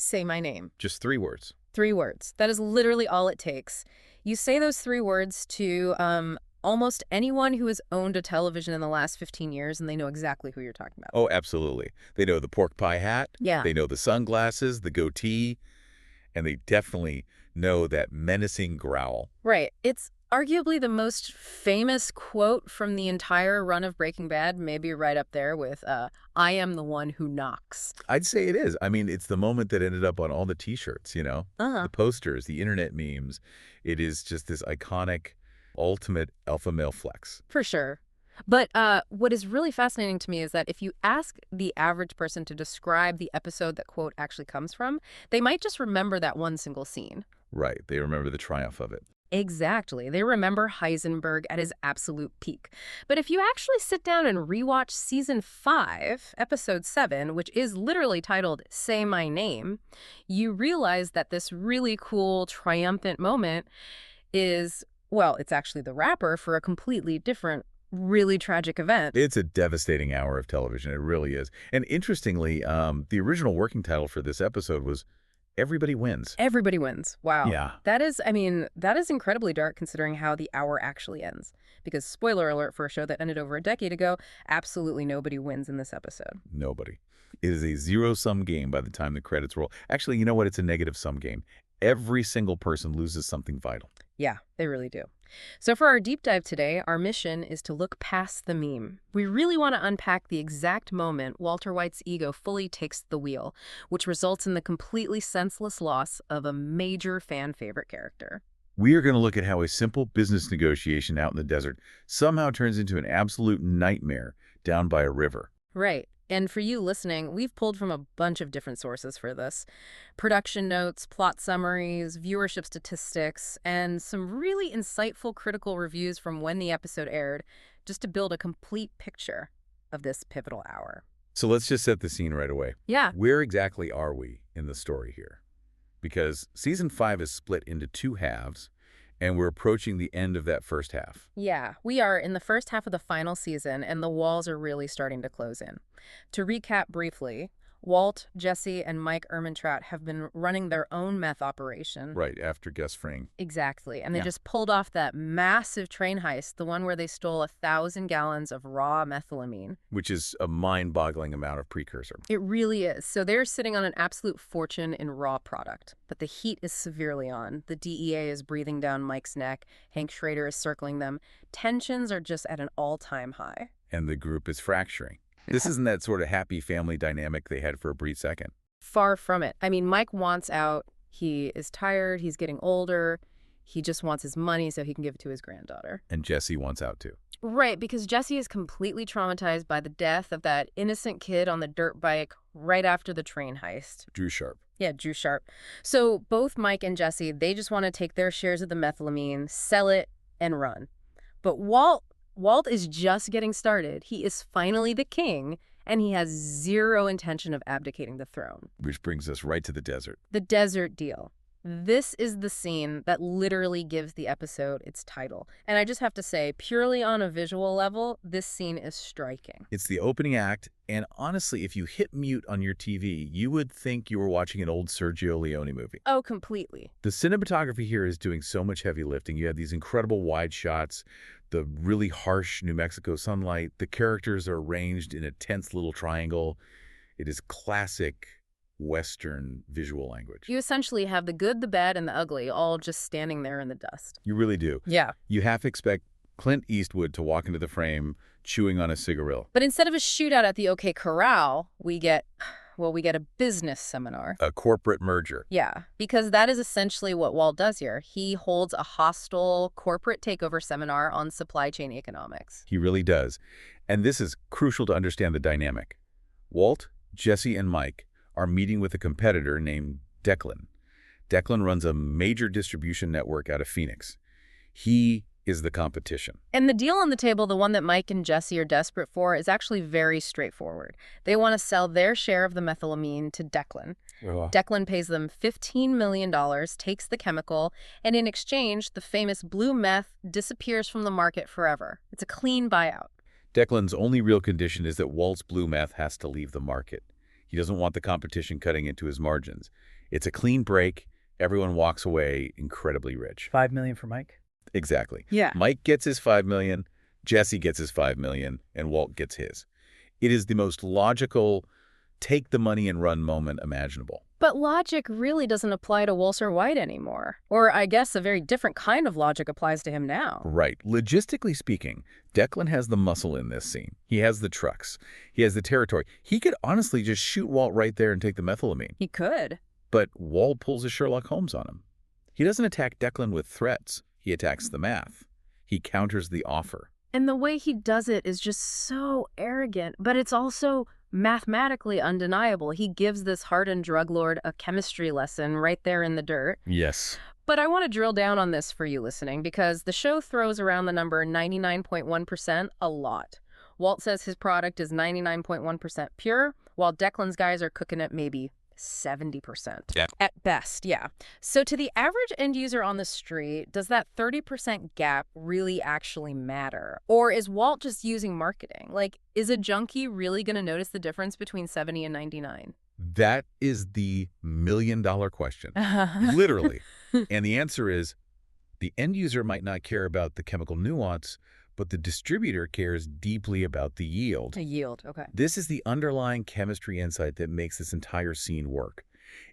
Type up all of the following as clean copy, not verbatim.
Say my name. Just 3 words. 3 words. That is literally all it takes. You say those 3 words to almost anyone who has owned a television in the last 15 years, and they know exactly who you're talking about. Oh, absolutely. They know the pork pie hat. Yeah. They know the sunglasses, the goatee, and they definitely know that menacing growl. Right. It's arguably the most famous quote from the entire run of Breaking Bad, maybe right up there with, I am the one who knocks. I'd say it is. I mean, it's the moment that ended up on all the T-shirts, you know? Uh-huh. The posters, the internet memes. It is just this iconic, ultimate alpha male flex. For sure. But what is really fascinating to me is that if you ask the average person to describe the episode that quote actually comes from, they might just remember that one single scene. Right. They remember the triumph of it. Exactly. They remember Heisenberg at his absolute peak. But if you actually sit down and rewatch Season 5, Episode 7, which is literally titled Say My Name, you realize that this really cool, triumphant moment is, well, it's actually the wrapper for a completely different, really tragic event. It's a devastating hour of television. It really is. And interestingly, the original working title for this episode was Everybody Wins. Everybody wins. Wow. Yeah. That is incredibly dark considering how the hour actually ends. Because, spoiler alert for a show that ended over a decade ago, absolutely nobody wins in this episode. Nobody. It is a zero-sum game by the time the credits roll. Actually, you know what? It's a negative-sum game. Every single person loses something vital. Yeah, they really do. So for our deep dive today, our mission is to look past the meme. We really want to unpack the exact moment Walter White's ego fully takes the wheel, which results in the completely senseless loss of a major fan favorite character. We are going to look at how a simple business negotiation out in the desert somehow turns into an absolute nightmare down by a river. Right. And for you listening, we've pulled from a bunch of different sources for this. Production notes, plot summaries, viewership statistics, and some really insightful critical reviews from when the episode aired, just to build a complete picture of this pivotal hour. So let's just set the scene right away. Yeah. Where exactly are we in the story here? Because Season 5 is split into 2 halves, and we're approaching the end of that first half. Yeah, we are in the first half of the final season, and the walls are really starting to close in. To recap briefly, Walt, Jesse, and Mike Ehrmantraut have been running their own meth operation. Right, after Gus Fring. Exactly, and they Yeah. just pulled off that massive train heist, the one where they stole 1,000 gallons of raw methylamine. Which is a mind-boggling amount of precursor. It really is. So they're sitting on an absolute fortune in raw product. But the heat is severely on. The DEA is breathing down Mike's neck. Hank Schrader is circling them. Tensions are just at an all-time high. And the group is fracturing. This isn't that sort of happy family dynamic they had for a brief second. Far from it. I mean, Mike wants out. He is tired. He's getting older. He just wants his money so he can give it to his granddaughter. And Jesse wants out too. Right, because Jesse is completely traumatized by the death of that innocent kid on the dirt bike right after the train heist. Drew Sharp. Yeah, Drew Sharp. So both Mike and Jesse, they just want to take their shares of the methylamine, sell it, and run. But Walt is just getting started. He is finally the king, and he has zero intention of abdicating the throne. Which brings us right to the desert. The desert deal. This is the scene that literally gives the episode its title. And I just have to say, purely on a visual level, this scene is striking. It's the opening act, and honestly, if you hit mute on your TV, you would think you were watching an old Sergio Leone movie. Oh, completely. The cinematography here is doing so much heavy lifting. You have these incredible wide shots, the really harsh New Mexico sunlight. The characters are arranged in a tense little triangle. It is classic Western visual language. You essentially have the good, the bad, and the ugly all just standing there in the dust. You really do. Yeah. You half expect Clint Eastwood to walk into the frame chewing on a cigarillo. But instead of a shootout at the OK Corral, we get a business seminar. A corporate merger. Yeah, because that is essentially what Walt does here. He holds a hostile corporate takeover seminar on supply chain economics. He really does. And this is crucial to understand the dynamic. Walt, Jesse, and Mike are meeting with a competitor named Declan. Declan runs a major distribution network out of Phoenix. He is the competition. And the deal on the table, the one that Mike and Jesse are desperate for, is actually very straightforward. They want to sell their share of the methylamine to Declan. Declan pays them $15 million, takes the chemical, and in exchange, the famous blue meth disappears from the market forever. It's a clean buyout. Declan's only real condition is that Walt's blue meth has to leave the market. He doesn't want the competition cutting into his margins. It's a clean break. Everyone walks away incredibly rich. $5 million for Mike? Exactly. Yeah. Mike gets his $5 million, Jesse gets his $5 million, and Walt gets his. It is the most logical, take the money and run moment imaginable. But logic really doesn't apply to Walter White anymore. Or I guess a very different kind of logic applies to him now. Right. Logistically speaking, Declan has the muscle in this scene. He has the trucks. He has the territory. He could honestly just shoot Walt right there and take the methylamine. He could. But Walt pulls a Sherlock Holmes on him. He doesn't attack Declan with threats. He attacks the math. He counters the offer. And the way he does it is just so arrogant, but it's also mathematically undeniable. He gives this hardened drug lord a chemistry lesson right there in the dirt. Yes. But I want to drill down on this for you listening, because the show throws around the number 99.1% a lot. Walt says his product is 99.1% pure, while Declan's guys are cooking it maybe 70%. Yeah. At best, yeah. So to the average end user on the street, does that 30% gap really actually matter? Or is Walt just using marketing? Like, is a junkie really going to notice the difference between 70 and 99? That is the million-dollar question. Literally. And the answer is, the end user might not care about the chemical nuance, but the distributor cares deeply about the yield. A yield, okay. This is the underlying chemistry insight that makes this entire scene work.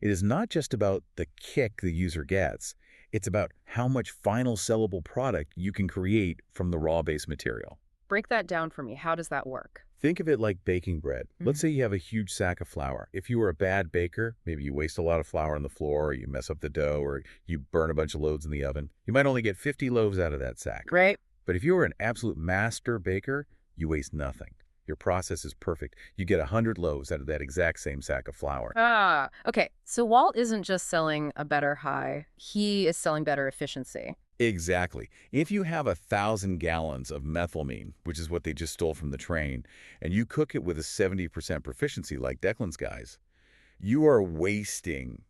It is not just about the kick the user gets. It's about how much final sellable product you can create from the raw base material. Break that down for me. How does that work? Think of it like baking bread. Let's say you have a huge sack of flour. If you were a bad baker, maybe you waste a lot of flour on the floor, or you mess up the dough, or you burn a bunch of loaves in the oven, you might only get 50 loaves out of that sack. Right. But if you were an absolute master baker, you waste nothing. Your process is perfect. You get 100 loaves out of that exact same sack of flour. Ah, okay. So Walt isn't just selling a better high. He is selling better efficiency. Exactly. If you have 1,000 gallons of methylamine, which is what they just stole from the train, and you cook it with a 70% proficiency like Declan's guys, you are wasting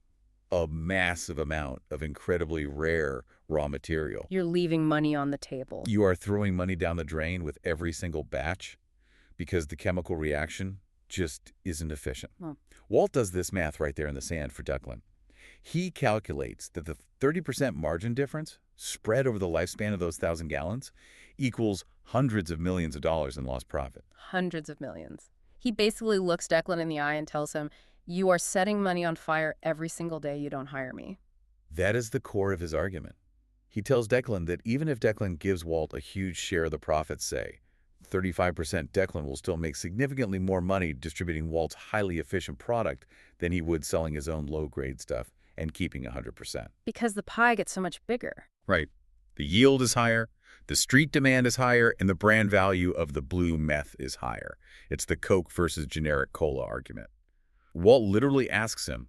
a massive amount of incredibly rare raw material. You're leaving money on the table. You are throwing money down the drain with every single batch because the chemical reaction just isn't efficient. Oh. Walt does this math right there in the sand for Declan. He calculates that the 30% margin difference spread over the lifespan of those 1,000 gallons equals hundreds of millions of dollars in lost profit. Hundreds of millions. He basically looks Declan in the eye and tells him, "You are setting money on fire every single day you don't hire me." That is the core of his argument. He tells Declan that even if Declan gives Walt a huge share of the profits, say 35%, Declan will still make significantly more money distributing Walt's highly efficient product than he would selling his own low-grade stuff and keeping 100%. Because the pie gets so much bigger. Right. The yield is higher, the street demand is higher, and the brand value of the blue meth is higher. It's the Coke versus generic cola argument. Walt literally asks him,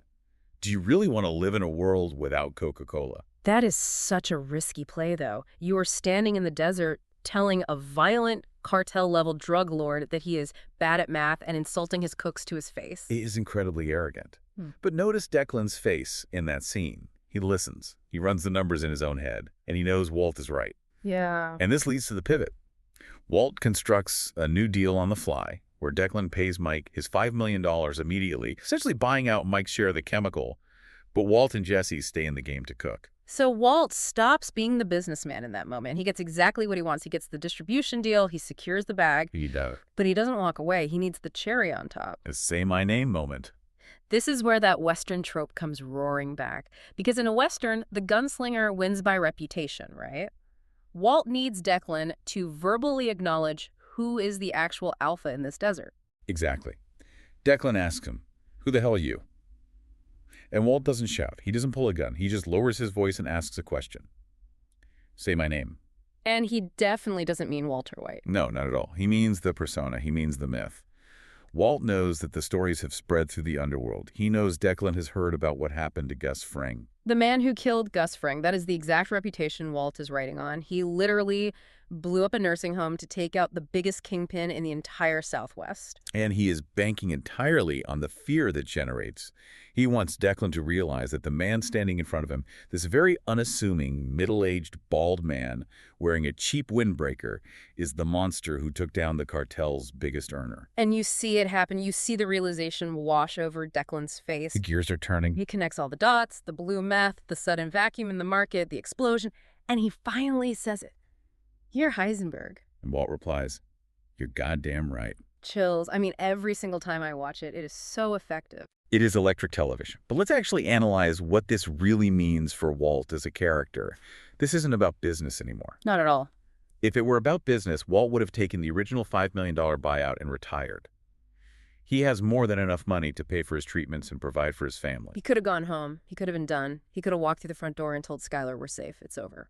do you really want to live in a world without Coca-Cola? That is such a risky play, though. You are standing in the desert telling a violent cartel-level drug lord that he is bad at math and insulting his cooks to his face. It is incredibly arrogant. But notice Declan's face in that scene. He listens. He runs the numbers in his own head, and he knows Walt is right. Yeah. And this leads to the pivot. Walt constructs a new deal on the fly, where Declan pays Mike his $5 million immediately, essentially buying out Mike's share of the chemical, but Walt and Jesse stay in the game to cook. So Walt stops being the businessman in that moment. He gets exactly what he wants. He gets the distribution deal. He secures the bag. He does. But he doesn't walk away. He needs the cherry on top. A say my name moment. This is where that Western trope comes roaring back. Because in a Western, the gunslinger wins by reputation, right? Walt needs Declan to verbally acknowledge who is the actual alpha in this desert. Exactly. Declan asks him, who the hell are you? And Walt doesn't shout. He doesn't pull a gun. He just lowers his voice and asks a question. Say my name. And he definitely doesn't mean Walter White. No, not at all. He means the persona. He means the myth. Walt knows that the stories have spread through the underworld. He knows Declan has heard about what happened to Gus Fring. The man who killed Gus Fring, that is the exact reputation Walt is writing on. He literally blew up a nursing home to take out the biggest kingpin in the entire Southwest. And he is banking entirely on the fear that generates. He wants Declan to realize that the man standing in front of him, this very unassuming, middle-aged, bald man wearing a cheap windbreaker, is the monster who took down the cartel's biggest earner. And you see it happen. You see the realization wash over Declan's face. The gears are turning. He connects all the dots, the blue meth, the sudden vacuum in the market, the explosion, and he finally says it. "You're Heisenberg." And Walt replies, "You're goddamn right." Chills. I mean, every single time I watch it, it is so effective. It is electric television. But let's actually analyze what this really means for Walt as a character. This isn't about business anymore. Not at all. If it were about business, Walt would have taken the original $5 million buyout and retired. He has more than enough money to pay for his treatments and provide for his family. He could have gone home. He could have been done. He could have walked through the front door and told Skylar we're safe. It's over.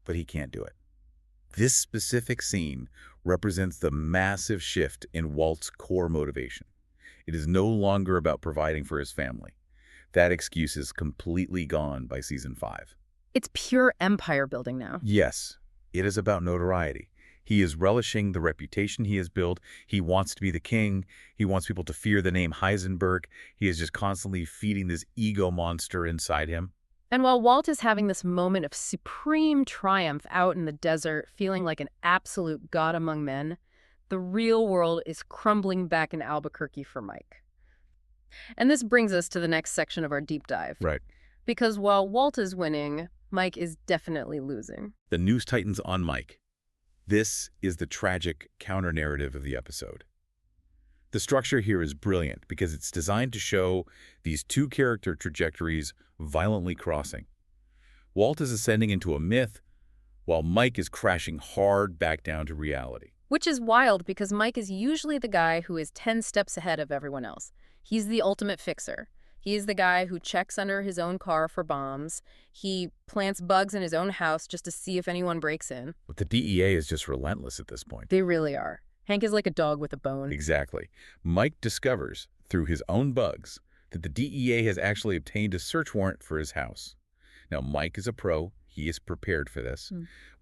But he can't do it. This specific scene represents the massive shift in Walt's core motivation. It is no longer about providing for his family. That excuse is completely gone by season 5. It's pure empire building now. Yes, it is about notoriety. He is relishing the reputation he has built. He wants to be the king. He wants people to fear the name Heisenberg. He is just constantly feeding this ego monster inside him. And while Walt is having this moment of supreme triumph out in the desert, feeling like an absolute god among men, the real world is crumbling back in Albuquerque for Mike. And this brings us to the next section of our deep dive. Right. Because while Walt is winning, Mike is definitely losing. The news tightens on Mike. This is the tragic counter-narrative of the episode. The structure here is brilliant because it's designed to show these two character trajectories violently crossing. Walt is ascending into a myth, while Mike is crashing hard back down to reality. Which is wild because Mike is usually the guy who is 10 steps ahead of everyone else. He's the ultimate fixer. He is the guy who checks under his own car for bombs. He plants bugs in his own house just to see if anyone breaks in. But the DEA is just relentless at this point. They really are. Hank is like a dog with a bone. Exactly. Mike discovers, through his own bugs, that the DEA has actually obtained a search warrant for his house. Now, Mike is a pro. He is prepared for this.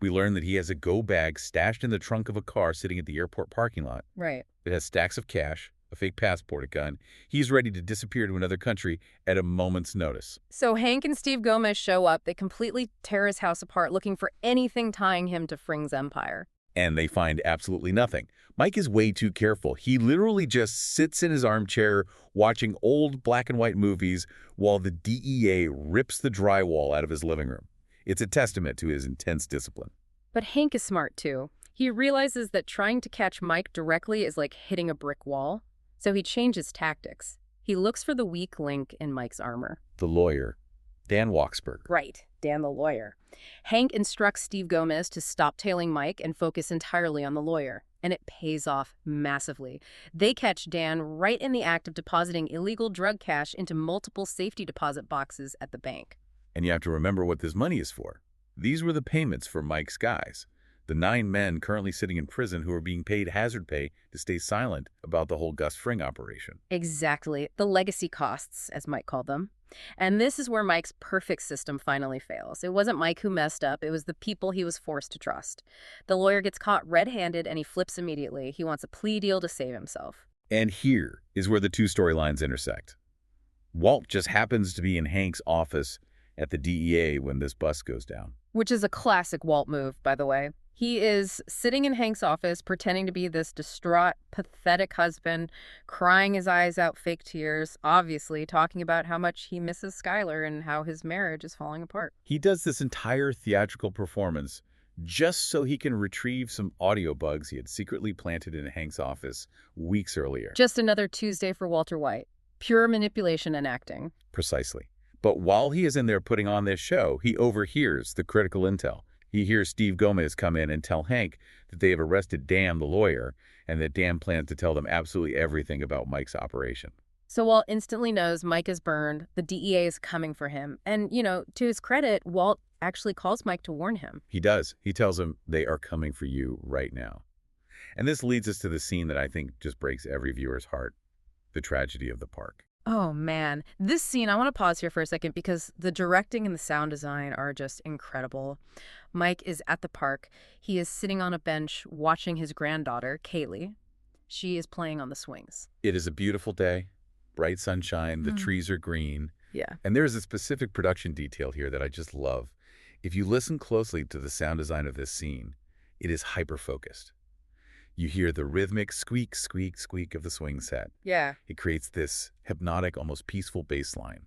We learn that he has a go bag stashed in the trunk of a car sitting at the airport parking lot. Right. It has stacks of cash, a fake passport, a gun. He's ready to disappear to another country at a moment's notice. So Hank and Steve Gomez show up. They completely tear his house apart, looking for anything tying him to Fring's empire. And they find absolutely nothing. Mike is way too careful. He literally just sits in his armchair watching old black and white movies while the DEA rips the drywall out of his living room. It's a testament to his intense discipline. But Hank is smart, too. He realizes that trying to catch Mike directly is like hitting a brick wall. So he changes tactics. He looks for the weak link in Mike's armor. The lawyer, Dan Waksberg. Right, Dan the lawyer. Hank instructs Steve Gomez to stop tailing Mike and focus entirely on the lawyer. And it pays off massively. They catch Dan right in the act of depositing illegal drug cash into multiple safety deposit boxes at the bank. And you have to remember what this money is for. These were the payments for Mike's guys, the 9 men currently sitting in prison who are being paid hazard pay to stay silent about the whole Gus Fring operation. Exactly. The legacy costs, as Mike called them. And this is where Mike's perfect system finally fails. It wasn't Mike who messed up. It was the people he was forced to trust. The lawyer gets caught red-handed and he flips immediately. He wants a plea deal to save himself. And here is where the two storylines intersect. Walt just happens to be in Hank's office at the DEA when this bus goes down. Which is a classic Walt move, by the way. He is sitting in Hank's office, pretending to be this distraught, pathetic husband, crying his eyes out fake tears, obviously talking about how much he misses Skylar and how his marriage is falling apart. He does this entire theatrical performance just so he can retrieve some audio bugs he had secretly planted in Hank's office weeks earlier. Just another Tuesday for Walter White. Pure manipulation and acting. Precisely. But while he is in there putting on this show, he overhears the critical intel. He hears Steve Gomez come in and tell Hank that they have arrested Dan, the lawyer, and that Dan plans to tell them absolutely everything about Mike's operation. So Walt instantly knows Mike is burned, the DEA is coming for him. And, to his credit, Walt actually calls Mike to warn him. He does. He tells him they are coming for you right now. And this leads us to the scene that I think just breaks every viewer's heart, the tragedy of the park. Oh, man. This scene, I want to pause here for a second because the directing and the sound design are just incredible. Mike is at the park. He is sitting on a bench watching his granddaughter, Kaylee. She is playing on the swings. It is a beautiful day, bright sunshine, the trees are green. Yeah. And there's a specific production detail here that I just love. If you listen closely to the sound design of this scene, it is hyper-focused. You hear the rhythmic squeak, squeak, squeak of the swing set. Yeah. It creates this hypnotic, almost peaceful bass line.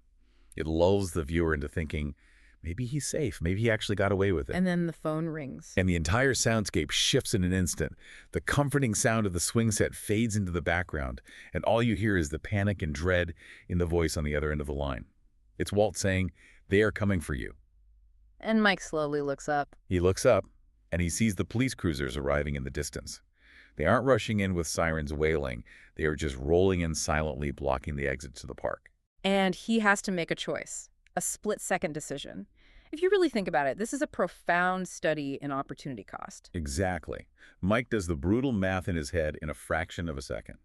It lulls the viewer into thinking, maybe he's safe, maybe he actually got away with it. And then the phone rings. And the entire soundscape shifts in an instant. The comforting sound of the swing set fades into the background, and all you hear is the panic and dread in the voice on the other end of the line. It's Walt saying, they are coming for you. And Mike slowly looks up. He looks up, and he sees the police cruisers arriving in the distance. They aren't rushing in with sirens wailing. They are just rolling in silently, blocking the exit to the park. And he has to make a choice, a split-second decision. If you really think about it, this is a profound study in opportunity cost. Exactly. Mike does the brutal math in his head in a fraction of a second.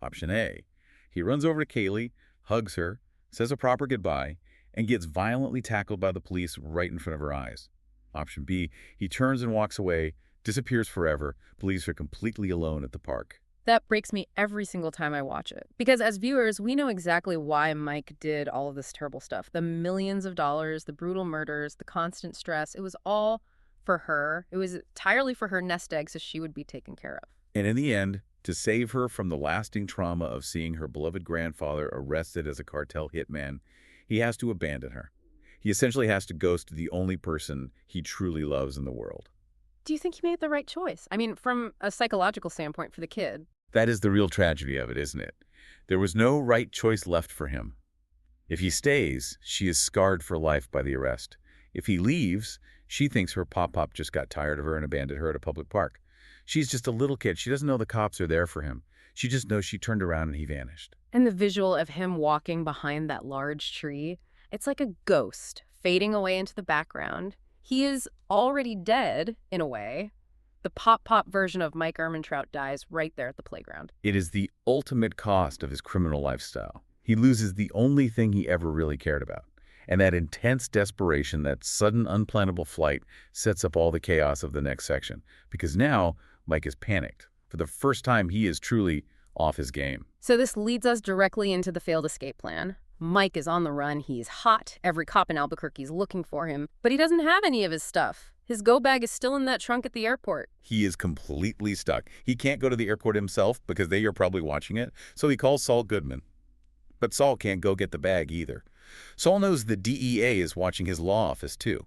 Option A, he runs over to Kaylee, hugs her, says a proper goodbye, and gets violently tackled by the police right in front of her eyes. Option B, he turns and walks away, disappears forever, leaves her completely alone at the park. That breaks me every single time I watch it. Because as viewers, we know exactly why Mike did all of this terrible stuff. The millions of dollars, the brutal murders, the constant stress, it was all for her. It was entirely for her nest egg so she would be taken care of. And in the end, to save her from the lasting trauma of seeing her beloved grandfather arrested as a cartel hitman, he has to abandon her. He essentially has to ghost the only person he truly loves in the world. Do you think he made the right choice? I mean, from a psychological standpoint for the kid. That is the real tragedy of it, isn't it? There was no right choice left for him. If he stays, she is scarred for life by the arrest. If he leaves, she thinks her pop-pop just got tired of her and abandoned her at a public park. She's just a little kid. She doesn't know the cops are there for him. She just knows she turned around and he vanished. And the visual of him walking behind that large tree, it's like a ghost fading away into the background. He is already dead, in a way. The pop-pop version of Mike Ehrmantraut dies right there at the playground. It is the ultimate cost of his criminal lifestyle. He loses the only thing he ever really cared about. And that intense desperation, that sudden unplannable flight, sets up all the chaos of the next section. Because now, Mike is panicked. For the first time, he is truly off his game. So this leads us directly into the failed escape plan. Mike is on the run. He's hot. Every cop in Albuquerque is looking for him. But he doesn't have any of his stuff. His go bag is still in that trunk at the airport. He is completely stuck. He can't go to the airport himself because they are probably watching it, so he calls Saul Goodman. But Saul can't go get the bag either. Saul knows the DEA is watching his law office too.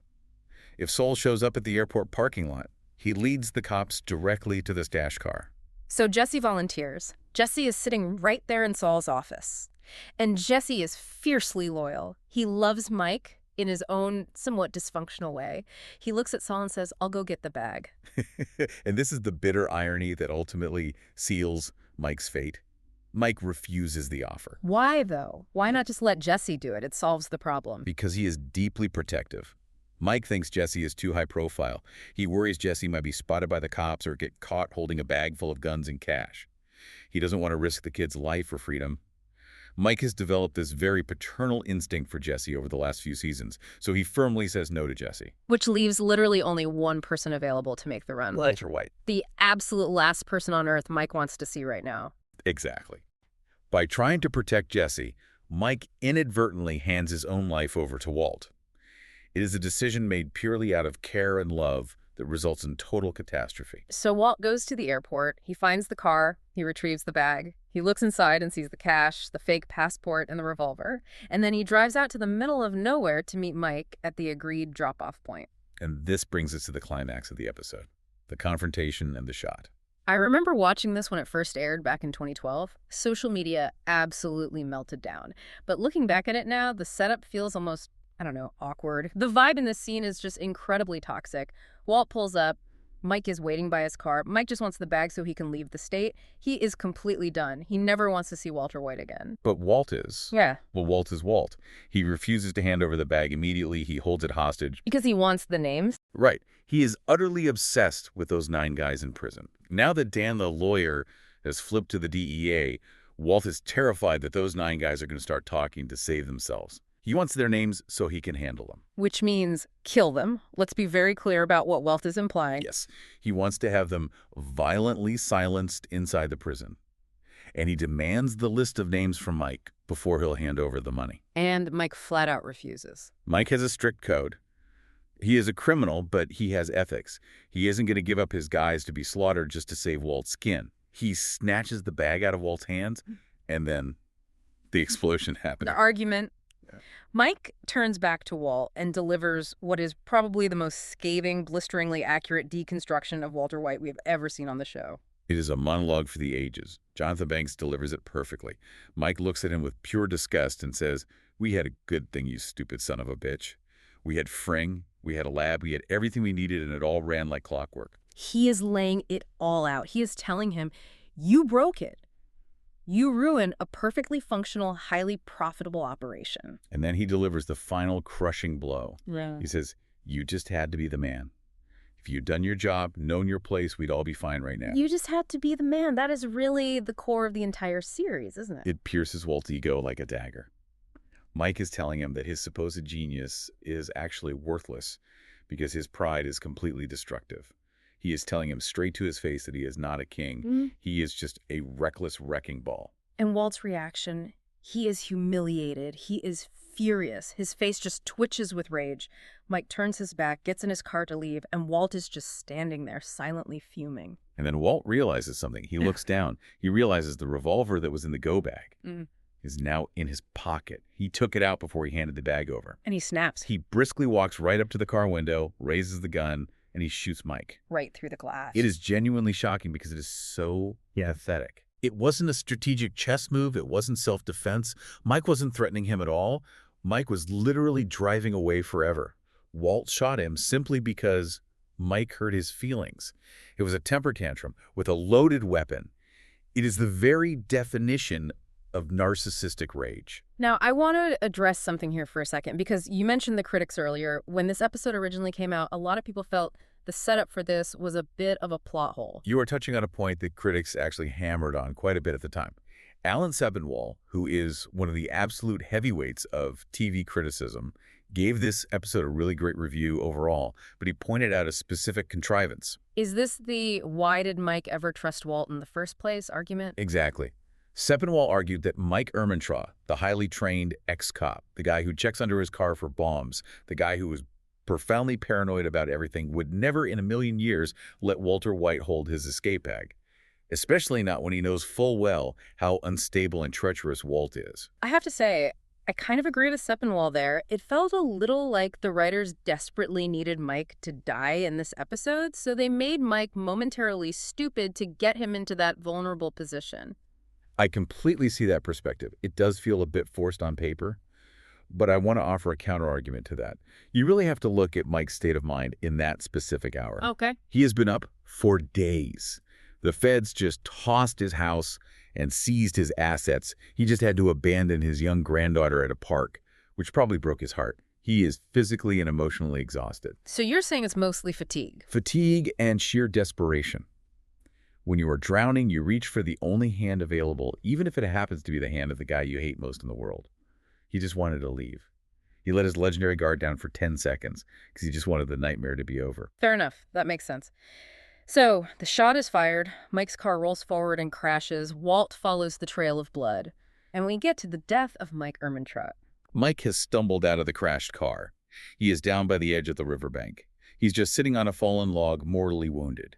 If Saul shows up at the airport parking lot, he leads the cops directly to the stash car. So Jesse volunteers. Jesse is sitting right there in Saul's office. And Jesse is fiercely loyal. He loves Mike in his own somewhat dysfunctional way. He looks at Saul and says, I'll go get the bag. And this is the bitter irony that ultimately seals Mike's fate. Mike refuses the offer. Why, though? Why not just let Jesse do it? It solves the problem. Because he is deeply protective. Mike thinks Jesse is too high profile. He worries Jesse might be spotted by the cops or get caught holding a bag full of guns and cash. He doesn't want to risk the kid's life for freedom. Mike has developed this very paternal instinct for Jesse over the last few seasons, so he firmly says no to Jesse. Which leaves literally only one person available to make the run. Walter White. The absolute last person on Earth Mike wants to see right now. Exactly. By trying to protect Jesse, Mike inadvertently hands his own life over to Walt. It is a decision made purely out of care and love that results in total catastrophe. So Walt goes to the airport. He finds the car. He retrieves the bag. He looks inside and sees the cash, the fake passport, and the revolver. And then he drives out to the middle of nowhere to meet Mike at the agreed drop-off point. And this brings us to the climax of the episode, the confrontation and the shot. I remember watching this when it first aired back in 2012. Social media absolutely melted down. But looking back at it now, the setup feels almost, I don't know, awkward. The vibe in this scene is just incredibly toxic. Walt pulls up. Mike is waiting by his car. Mike just wants the bag so he can leave the state. He is completely done. He never wants to see Walter White again. But Walt is. Yeah. Well, Walt is Walt. He refuses to hand over the bag immediately. He holds it hostage. Because he wants the names? Right. He is utterly obsessed with those 9 guys in prison. Now that Dan the lawyer has flipped to the DEA, Walt is terrified that those 9 guys are going to start talking to save themselves. He wants their names so he can handle them. Which means kill them. Let's be very clear about what Walt is implying. Yes, he wants to have them violently silenced inside the prison. And he demands the list of names from Mike before he'll hand over the money. And Mike flat out refuses. Mike has a strict code. He is a criminal, but he has ethics. He isn't going to give up his guys to be slaughtered just to save Walt's skin. He snatches the bag out of Walt's hands, and then the explosion happens. The argument. Yeah. Mike turns back to Walt and delivers what is probably the most scathing, blisteringly accurate deconstruction of Walter White we've ever seen on the show. It is a monologue for the ages. Jonathan Banks delivers it perfectly. Mike looks at him with pure disgust and says, "We had a good thing, you stupid son of a bitch. We had Fring, we had a lab, we had everything we needed, and it all ran like clockwork." He is laying it all out. He is telling him, you broke it. You ruined a perfectly functional, highly profitable operation. And then he delivers the final crushing blow. Yeah. He says, "You just had to be the man. If you'd done your job, known your place, we'd all be fine right now." You just had to be the man. That is really the core of the entire series, isn't it? It pierces Walt's ego like a dagger. Mike is telling him that his supposed genius is actually worthless because his pride is completely destructive. He is telling him straight to his face that he is not a king. Mm-hmm. He is just a reckless wrecking ball. And Walt's reaction, he is humiliated. He is furious. His face just twitches with rage. Mike turns his back, gets in his car to leave, and Walt is just standing there silently fuming. And then Walt realizes something. He looks down. He realizes the revolver that was in the go bag is now in his pocket. He took it out before he handed the bag over. And he snaps. He briskly walks right up to the car window, raises the gun, and he shoots Mike. Right through the glass. It is genuinely shocking because it is so pathetic. It wasn't a strategic chess move. It wasn't self-defense. Mike wasn't threatening him at all. Mike was literally driving away forever. Walt shot him simply because Mike hurt his feelings. It was a temper tantrum with a loaded weapon. It is the very definition of narcissistic rage. Now, I want to address something here for a second, because you mentioned the critics earlier. When this episode originally came out, a lot of people felt the setup for this was a bit of a plot hole. You are touching on a point that critics actually hammered on quite a bit at the time. Alan Sepinwall, who is one of the absolute heavyweights of TV criticism, gave this episode a really great review overall, but he pointed out a specific contrivance. Is this the "why did Mike ever trust Walt in the first place" argument? Exactly. Sepinwall argued that Mike Ehrmantraut, the highly trained ex-cop, the guy who checks under his car for bombs, the guy who was profoundly paranoid about everything, would never in a million years let Walter White hold his escape bag. Especially not when he knows full well how unstable and treacherous Walt is. I have to say, I kind of agree with Sepinwall there. It felt a little like the writers desperately needed Mike to die in this episode, so they made Mike momentarily stupid to get him into that vulnerable position. I completely see that perspective. It does feel a bit forced on paper, but I want to offer a counter-argument to that. You really have to look at Mike's state of mind in that specific hour. Okay. He has been up for days. The feds just tossed his house and seized his assets. He just had to abandon his young granddaughter at a park, which probably broke his heart. He is physically and emotionally exhausted. So you're saying it's mostly fatigue? Fatigue and sheer desperation. When you are drowning, you reach for the only hand available, even if it happens to be the hand of the guy you hate most in the world. He just wanted to leave. He let his legendary guard down for 10 seconds because he just wanted the nightmare to be over. Fair enough. That makes sense. So the shot is fired. Mike's car rolls forward and crashes. Walt follows the trail of blood. And we get to the death of Mike Ehrmantraut. Mike has stumbled out of the crashed car. He is down by the edge of the riverbank. He's just sitting on a fallen log, mortally wounded.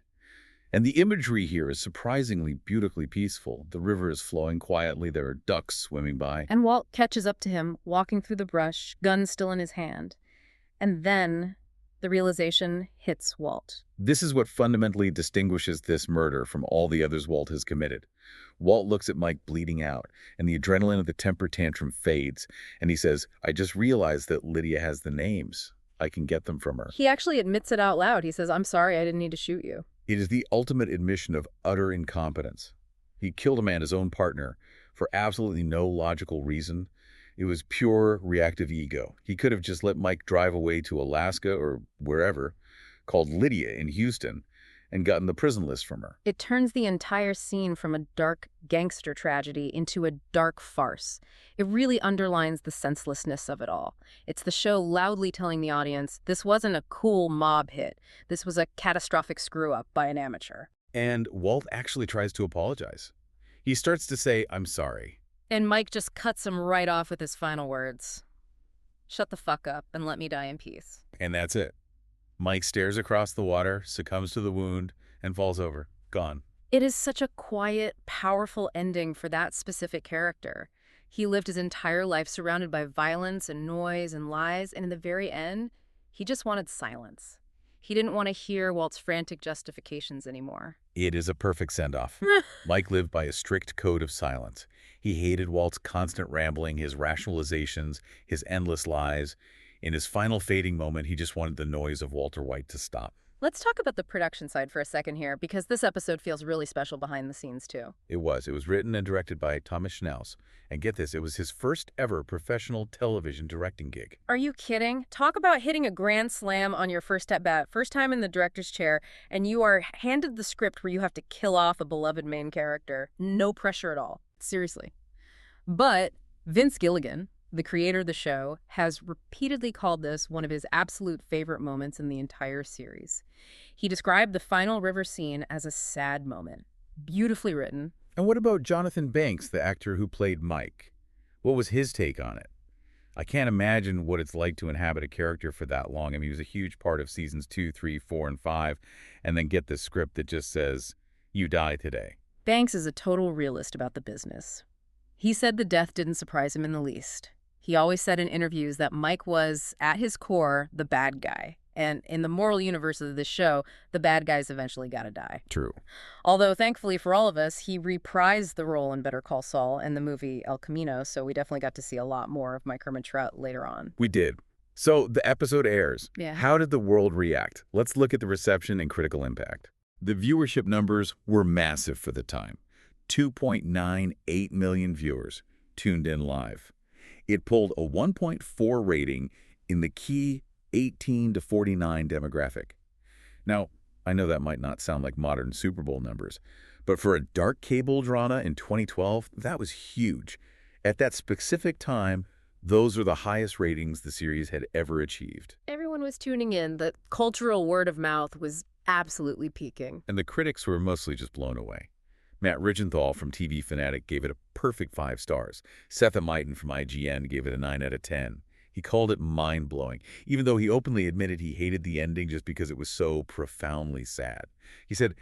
And the imagery here is surprisingly beautifully peaceful. The river is flowing quietly. There are ducks swimming by. And Walt catches up to him, walking through the brush, gun still in his hand. And then the realization hits Walt. This is what fundamentally distinguishes this murder from all the others Walt has committed. Walt looks at Mike bleeding out, and the adrenaline of the temper tantrum fades, and he says, "I just realized that Lydia has the names. I can get them from her." He actually admits it out loud. He says, "I'm sorry, I didn't need to shoot you." It is the ultimate admission of utter incompetence. He killed a man, his own partner, for absolutely no logical reason. It was pure reactive ego. He could have just let Mike drive away to Alaska or wherever, called Lydia in Houston, and gotten the prison list from her. It turns the entire scene from a dark gangster tragedy into a dark farce. It really underlines the senselessness of it all. It's the show loudly telling the audience, this wasn't a cool mob hit. This was a catastrophic screw-up by an amateur. And Walt actually tries to apologize. He starts to say, I'm sorry. And Mike just cuts him right off with his final words. Shut the fuck up and let me die in peace. And that's it. Mike stares across the water, succumbs to the wound, and falls over. Gone. It is such a quiet, powerful ending for that specific character. He lived his entire life surrounded by violence and noise and lies, and in the very end, he just wanted silence. He didn't want to hear Walt's frantic justifications anymore. It is a perfect send-off. Mike lived by a strict code of silence. He hated Walt's constant rambling, his rationalizations, his endless lies. In his final fading moment, he just wanted the noise of Walter White to stop. Let's talk about the production side for a second here, because this episode feels really special behind the scenes, too. It was. It was written and directed by Thomas Schnauz. And get this, it was his first ever professional television directing gig. Are you kidding? Talk about hitting a grand slam on your first at-bat, first time in the director's chair, and you are handed the script where you have to kill off a beloved main character. No pressure at all. Seriously. But Vince Gilligan, the creator of the show, has repeatedly called this one of his absolute favorite moments in the entire series. He described the final river scene as a sad moment. Beautifully written. And what about Jonathan Banks, the actor who played Mike? What was his take on it? I can't imagine what it's like to inhabit a character for that long. I mean, he was a huge part of seasons 2, 3, 4, and 5, and then get this script that just says, you die today. Banks is a total realist about the business. He said the death didn't surprise him in the least. He always said in interviews that Mike was, at his core, the bad guy. And in the moral universe of this show, the bad guys eventually gotta die. True. Although, thankfully for all of us, he reprised the role in Better Call Saul and the movie El Camino, so we definitely got to see a lot more of Mike Ehrmantraut later on. We did. So the episode airs. Yeah. How did the world react? Let's look at the reception and critical impact. The viewership numbers were massive for the time. 2.98 million viewers tuned in live. It pulled a 1.4 rating in the key 18 to 49 demographic. Now, I know that might not sound like modern Super Bowl numbers, but for a dark cable drama in 2012, that was huge. At that specific time, those are the highest ratings the series had ever achieved. Everyone was tuning in. The cultural word of mouth was absolutely peaking. And the critics were mostly just blown away. Matt Rigenthal from TV Fanatic gave it a perfect 5 stars. Seth Meiton from IGN gave it a 9 out of 10. He called it mind-blowing, even though he openly admitted he hated the ending just because it was so profoundly sad. He said,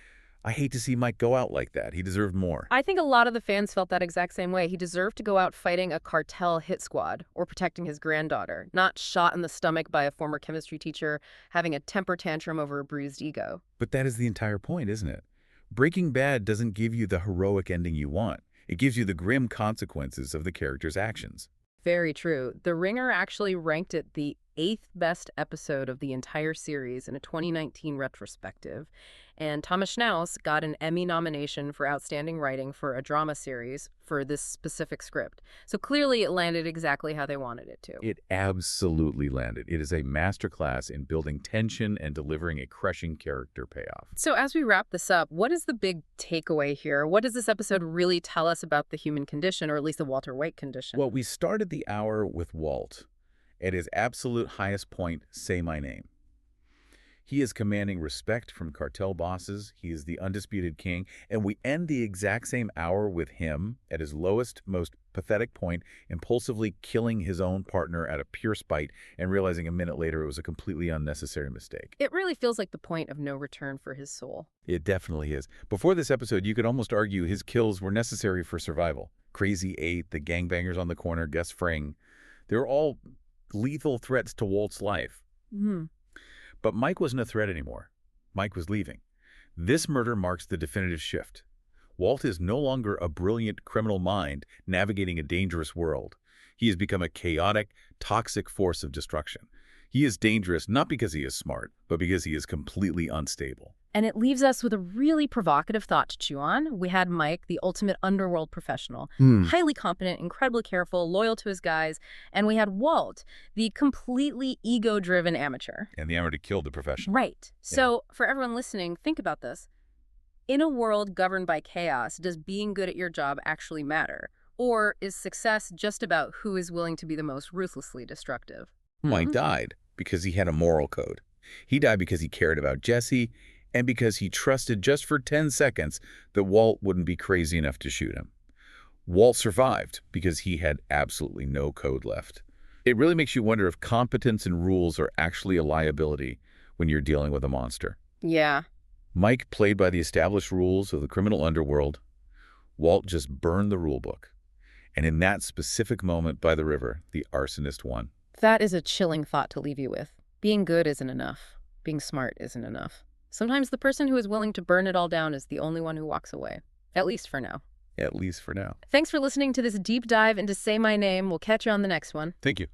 I hate to see Mike go out like that. He deserved more. I think a lot of the fans felt that exact same way. He deserved to go out fighting a cartel hit squad or protecting his granddaughter, not shot in the stomach by a former chemistry teacher having a temper tantrum over a bruised ego. But that is the entire point, isn't it? Breaking Bad doesn't give you the heroic ending you want. It gives you the grim consequences of the character's actions. Very true. The Ringer actually ranked it the 8th best episode of the entire series in a 2019 retrospective. And Thomas Schnauz got an Emmy nomination for Outstanding Writing for a drama series for this specific script. So clearly it landed exactly how they wanted it to. It absolutely landed. It is a masterclass in building tension and delivering a crushing character payoff. So as we wrap this up, what is the big takeaway here? What does this episode really tell us about the human condition, or at least the Walter White condition? Well, we started the hour with Walt. At his absolute highest point, say my name. He is commanding respect from cartel bosses. He is the undisputed king. And we end the exact same hour with him at his lowest, most pathetic point, impulsively killing his own partner out of pure spite and realizing a minute later it was a completely unnecessary mistake. It really feels like the point of no return for his soul. It definitely is. Before this episode, you could almost argue his kills were necessary for survival. Crazy 8, the gangbangers on the corner, Gus Fring. They're all lethal threats to Walt's life. Mm-hmm. But Mike wasn't a threat anymore. Mike was leaving. This murder marks the definitive shift. Walt is no longer a brilliant criminal mind navigating a dangerous world. He has become a chaotic, toxic force of destruction. He is dangerous not because he is smart, but because he is completely unstable. And it leaves us with a really provocative thought to chew on. We had Mike, the ultimate underworld professional, highly competent, incredibly careful, loyal to his guys. And we had Walt, the completely ego-driven amateur. And the amateur killed the professional. Right. So for everyone listening, think about this. In a world governed by chaos, does being good at your job actually matter? Or is success just about who is willing to be the most ruthlessly destructive? Mike died because he had a moral code. He died because he cared about Jesse and because he trusted just for 10 seconds that Walt wouldn't be crazy enough to shoot him. Walt survived because he had absolutely no code left. It really makes you wonder if competence and rules are actually a liability when you're dealing with a monster. Yeah. Mike played by the established rules of the criminal underworld. Walt just burned the rule book. And in that specific moment by the river, the arsonist won. That is a chilling thought to leave you with. Being good isn't enough. Being smart isn't enough. Sometimes the person who is willing to burn it all down is the only one who walks away. At least for now. At least for now. Thanks for listening to this deep dive into Say My Name. We'll catch you on the next one. Thank you.